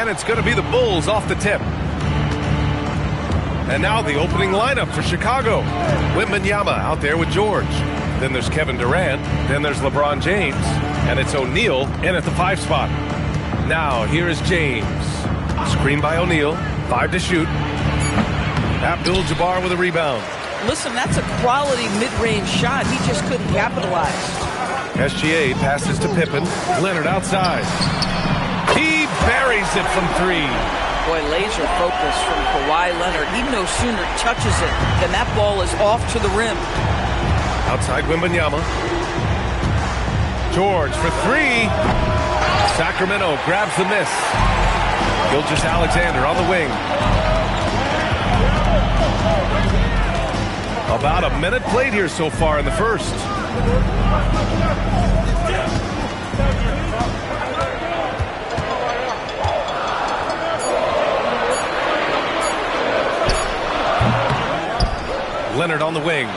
And it's going to be the Bulls off the tip. And now the opening lineup for Chicago. Wembanyama out there with George. Then there's Kevin Durant. Then there's LeBron James. And it's O'Neal in at the 5 spot. Now here is James. Screen by O'Neal. 5 to shoot. Abdul-Jabbar with a rebound. Listen, that's a quality mid-range shot. He just couldn't capitalize. SGA passes to Pippen. Leonard outside. He buries it from 3. Boy, laser focus from Kawhi Leonard. He no sooner touches it than that ball is off to the rim. Outside Wembanyama. George for 3. Sacramento grabs the miss. Gilgeous-Alexander on the wing. About a minute played here so far in the first. Leonard on the wing.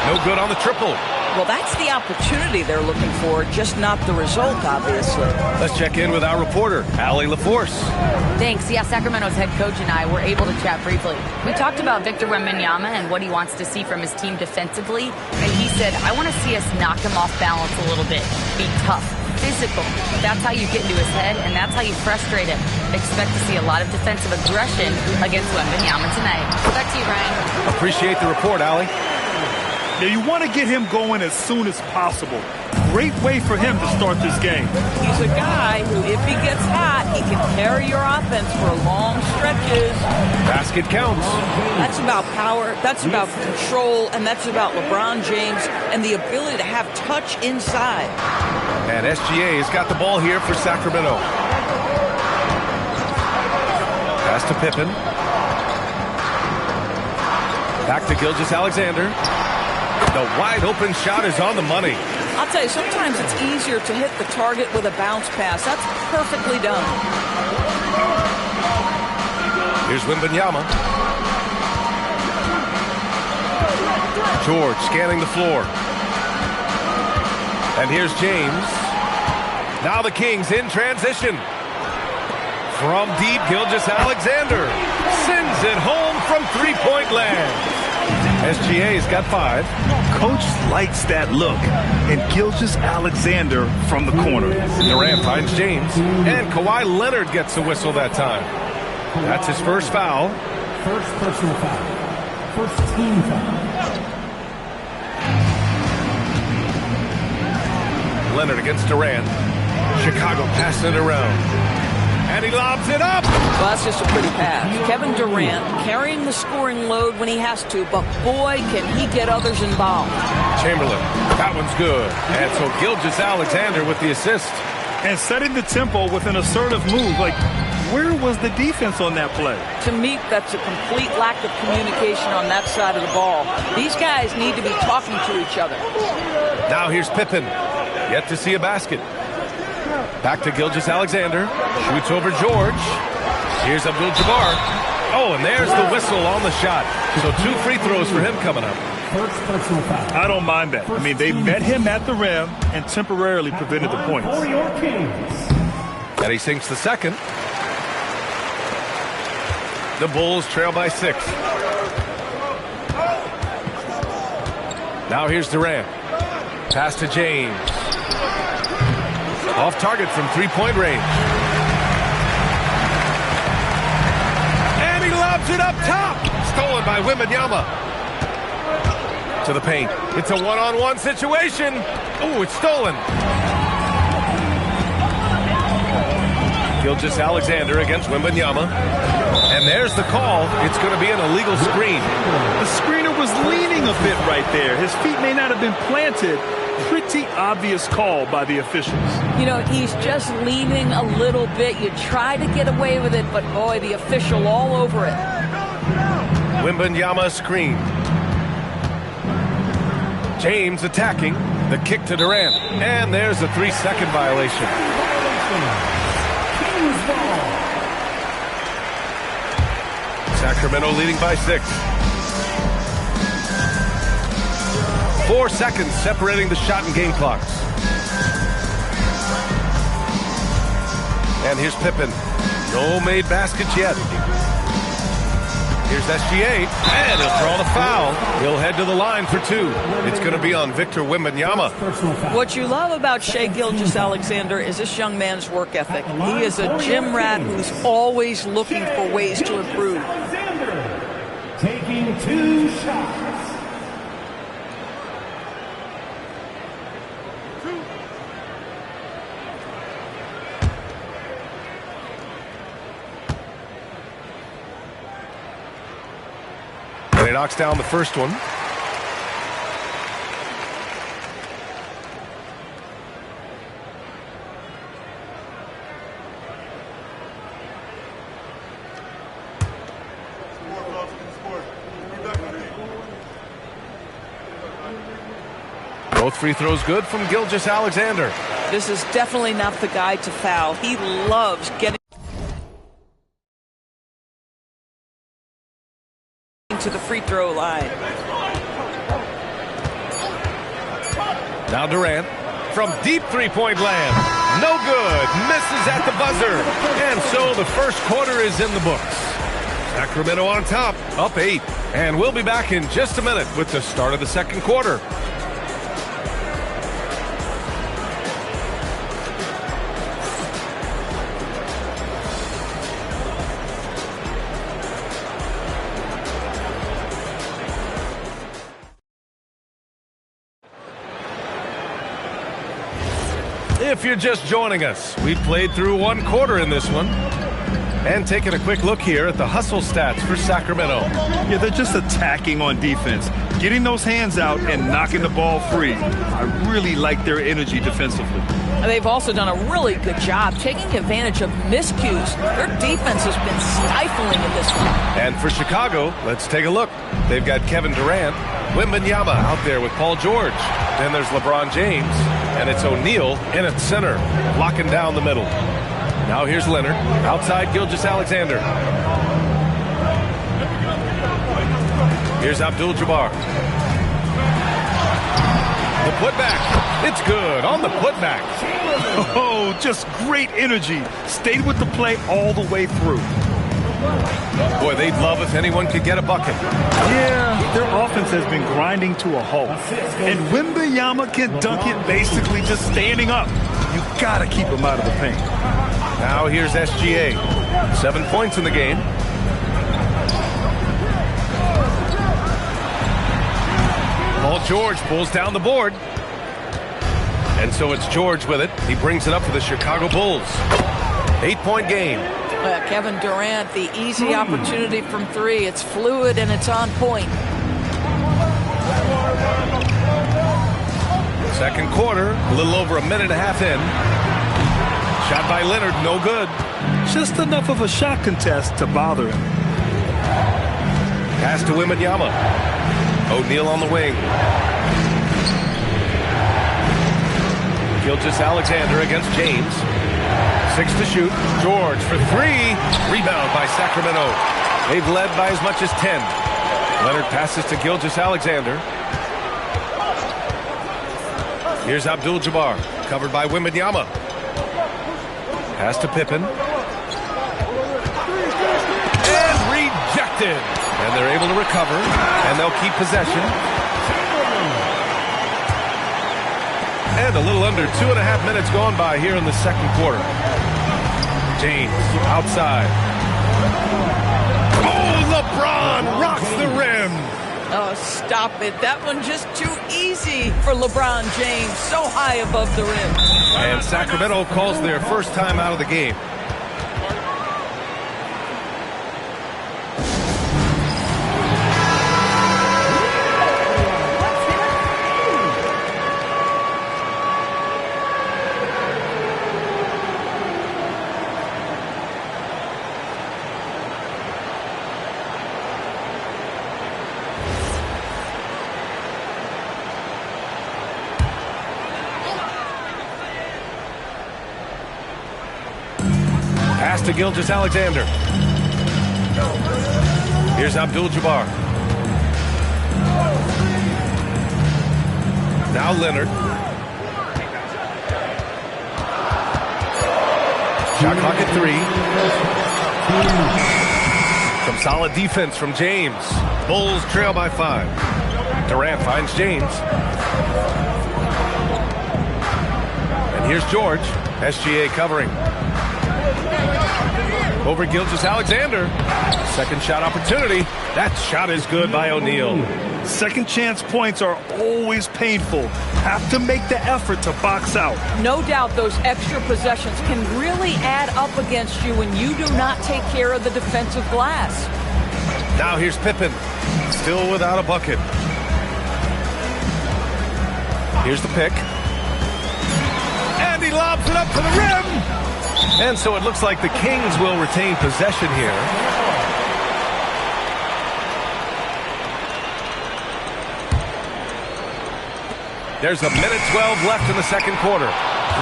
No good on the triple. Well, that's the opportunity they're looking for, just not the result, obviously. Let's check in with our reporter, Allie LaForce. Thanks. Yeah, Sacramento's head coach and I were able to chat briefly. We talked about Victor Wembanyama and what he wants to see from his team defensively. And he said, I want to see us knock him off balance a little bit. Be tough, physical. That's how you get into his head, and that's how you frustrate him. Expect to see a lot of defensive aggression against Wembanyama tonight. Back to you, Ryan. Appreciate the report, Allie. Now, you want to get him going as soon as possible. Great way for him to start this game. He's a guy who, if he gets hot, he can carry your offense for long stretches. Basket counts. That's about power, that's about control, and that's about LeBron James and the ability to have touch inside. And SGA has got the ball here for Sacramento. Pass to Pippen. Back to Gilgeous-Alexander. The wide-open shot is on the money. I'll tell you, sometimes it's easier to hit the target with a bounce pass. That's perfectly done. Here's Wembanyama. George scanning the floor. And here's James. Now the Kings in transition. From deep, Gilgeous-Alexander sends it home from three-point land. SGA's got 5. Coach likes that look. And Gilgeous-Alexander from the corner. Durant finds James. And Kawhi Leonard gets a whistle that time. That's his first foul. First personal foul. First team foul. Leonard against Durant. Chicago passing it around. And he lobs it up. Well, that's just a pretty pass. Kevin Durant carrying the scoring load when he has to, but boy, can he get others involved. Chamberlain, that one's good. And so Gilgeous-Alexander with the assist. And setting the tempo with an assertive move. Like, where was the defense on that play? To me, that's a complete lack of communication on that side of the ball. These guys need to be talking to each other. Now here's Pippen. Yet to see a basket. Back to Gilgeous-Alexander. Shoots over George. Here's Abdul-Jabbar. Oh, and there's the whistle on the shot. So 2 free throws for him coming up. First personal foul. I don't mind that. I mean, they met him at the rim and temporarily prevented the points. For your Kings. And he sinks the second. The Bulls trail by 6. Now here's Durant. Pass to James. Off target from three-point range. And he lobs it up top. Stolen by Wembanyama. To the paint. It's a one-on-one situation. Oh, it's stolen. Gilgeous-Alexander against Wembanyama. And there's the call. It's going to be an illegal screen. The screener was leaning a bit right there. His feet may not have been planted. Pretty obvious call by the officials. You know, he's just leaning a little bit. You try to get away with it, but boy, the official all over it. Wembanyama screen. James attacking. The kick to Durant. And there's a 3-second violation. Sacramento leading by 6. 4 seconds separating the shot and game clocks. And here's Pippen. No made baskets yet. Here's SGA, and he'll draw the foul. He'll head to the line for two. It's going to be on Victor Wembanyama. What you love about Shai Gilgeous-Alexander is this young man's work ethic. He is a gym rat who's always looking for ways to improve. Taking 2 shots. And he knocks down the first one. Both free throws good from Gilgeous-Alexander. This is definitely not the guy to foul. He loves getting to the free throw line. Now Durant from deep three-point land. No good. Misses at the buzzer. And so the first quarter is in the books. Sacramento on top, up 8. And we'll be back in just a minute with the start of the second quarter. If you're just joining us, we played through one quarter in this one. And taking a quick look here at the hustle stats for Sacramento. Yeah, they're just attacking on defense, getting those hands out and knocking the ball free. I really like their energy defensively. They've also done a really good job taking advantage of miscues. Their defense has been stifling in this one. And for Chicago, let's take a look. They've got Kevin Durant, Wembanyama out there with Paul George. Then there's LeBron James, and it's O'Neal in at center, locking down the middle. Now here's Leonard, outside Gilgeous-Alexander. Here's Abdul-Jabbar. The putback, it's good on the putback. Oh, just great energy. Stayed with the play all the way through. Boy, they'd love if anyone could get a bucket. Yeah, their offense has been grinding to a halt. And Wembanyama can dunk it basically just standing up. You gotta keep him out of the paint. Now here's SGA. 7 points in the game. Paul George pulls down the board. And so it's George with it. He brings it up for the Chicago Bulls. 8-point game. Kevin Durant, the easy opportunity from three. It's fluid and it's on point. Second quarter, a little over a minute and a half in. Shot by Leonard, no good. Just enough of a shot contest to bother him. Pass to Wembanyama. O'Neal on the wing. Gilgeous-Alexander against James. 6 to shoot. George for 3. Rebound by Sacramento. They've led by as much as 10. Leonard passes to Gilgeous-Alexander. Here's Abdul-Jabbar, covered by Wembanyama. Pass to Pippen. And rejected. And they're able to recover, and they'll keep possession. And a little under 2.5 minutes gone by here in the second quarter. James outside. Oh, LeBron rocks the rim. Oh, stop it. That one just too easy for LeBron James. So high above the rim. And Sacramento calls their first time out of the game. Pass to Gilgeous-Alexander. Here's Abdul-Jabbar. Now Leonard. Shot clock at 3. Some solid defense from James. Bulls trail by 5. Durant finds James. And here's George. SGA covering. Over Gilgeous-Alexander. Second shot opportunity. That shot is good by O'Neal. Second chance points are always painful. Have to make the effort to box out. No doubt those extra possessions can really add up against you when you do not take care of the defensive glass. Now here's Pippen. Still without a bucket. Here's the pick. And he lobs it up to the rim. And so it looks like the Kings will retain possession here. There's a minute 12 left in the second quarter.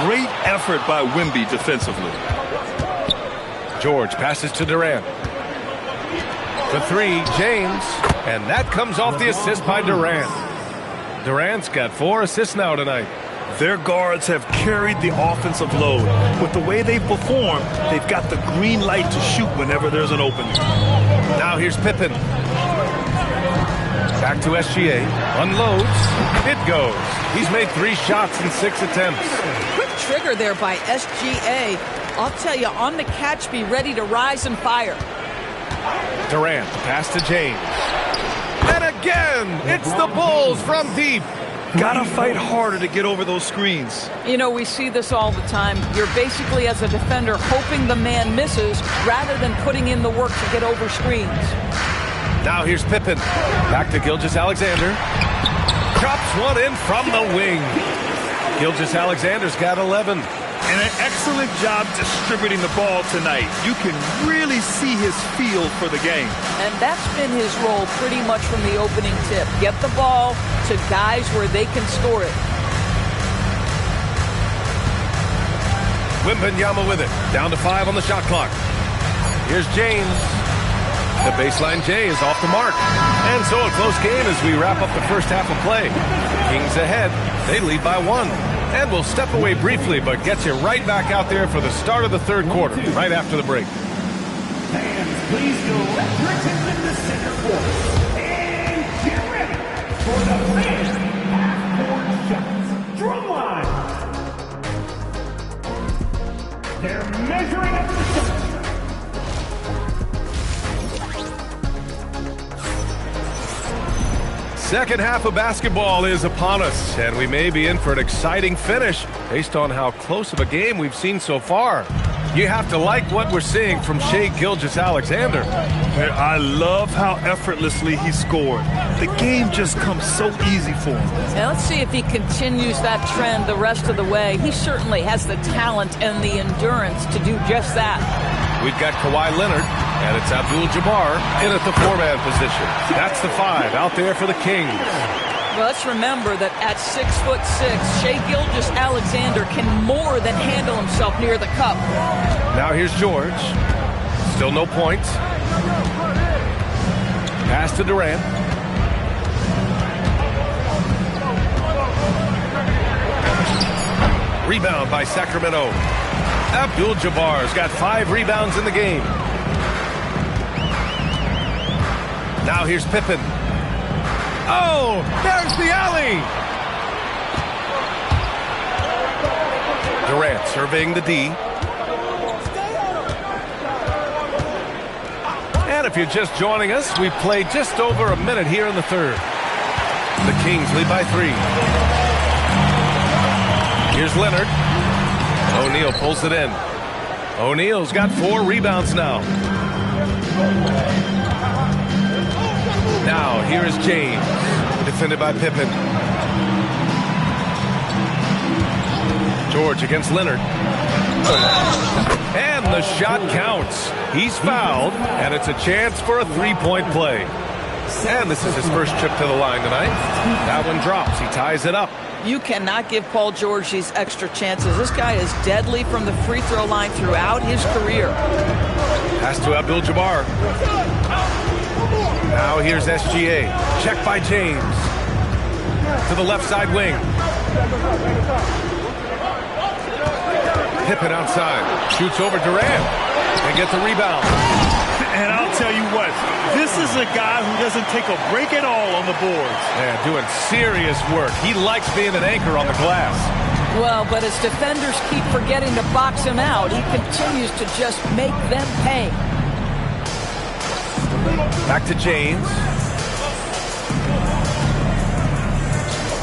Great effort by Wemby defensively. George passes to Durant. The 3, James. And that comes off the assist by Durant. Durant's got 4 assists now tonight. Their guards have carried the offensive load. With the way they perform, they've got the green light to shoot whenever there's an opening. Now here's Pippen. Back to SGA. Unloads. It goes. He's made 3 shots in 6 attempts. Quick trigger there by SGA. I'll tell you, on the catch, be ready to rise and fire. Durant, pass to James. And again, it's the Bulls from deep. Gotta fight harder to get over those screens. You know, we see this all the time. You're basically, as a defender, hoping the man misses rather than putting in the work to get over screens. Now here's Pippen. Back to Gilgeous-Alexander. Drops one in from the wing. Gilgeous-Alexander's got 11. And an excellent job distributing the ball tonight. You can really see his feel for the game. And that's been his role pretty much from the opening tip. Get the ball to guys where they can score it. Wembanyama with it. Down to 5 on the shot clock. Here's James. The baseline J is off the mark. And so a close game as we wrap up the first half of play. Kings ahead. They lead by 1. And we'll step away briefly, but get you right back out there for the start of the third quarter, right after the break. Fans, please direct your attention to center court. And get ready for the first half-court shots. Drum line. They're measuring up the shots. Second half of basketball is upon us, and we may be in for an exciting finish based on how close of a game we've seen so far. You have to like what we're seeing from Shai Gilgeous-Alexander. I love how effortlessly he scored. The game just comes so easy for him. Now let's see if he continues that trend the rest of the way. He certainly has the talent and the endurance to do just that. We've got Kawhi Leonard, and it's Abdul-Jabbar in at the 4-man position. That's the 5 out there for the Kings. Well, let's remember that at 6'6", Shai Gilgeous-Alexander can more than handle himself near the cup. Now here's George. Still no points. Pass to Durant. Rebound by Sacramento. Abdul-Jabbar's got 5 rebounds in the game. Now here's Pippen. Oh, there's the alley. Durant surveying the D. And if you're just joining us, we've played just over a minute here in the third. The Kings lead by 3. Here's Leonard. O'Neal pulls it in. O'Neal's got 4 rebounds now. Now, here is James, defended by Pippen. George against Leonard. And the shot counts. He's fouled, and it's a chance for a 3-point play. And this is his first trip to the line tonight. That one drops. He ties it up. You cannot give Paul George these extra chances. This guy is deadly from the free throw line throughout his career. Pass to Abdul-Jabbar. Now here's SGA. Check by James. To the left side wing. Pippen outside. Shoots over Durant. And gets the rebound. And I'll tell you what, this is a guy who doesn't take a break at all on the boards. Yeah, doing serious work. He likes being an anchor on the glass. Well, but as defenders keep forgetting to box him out, he continues to just make them pay. Back to James.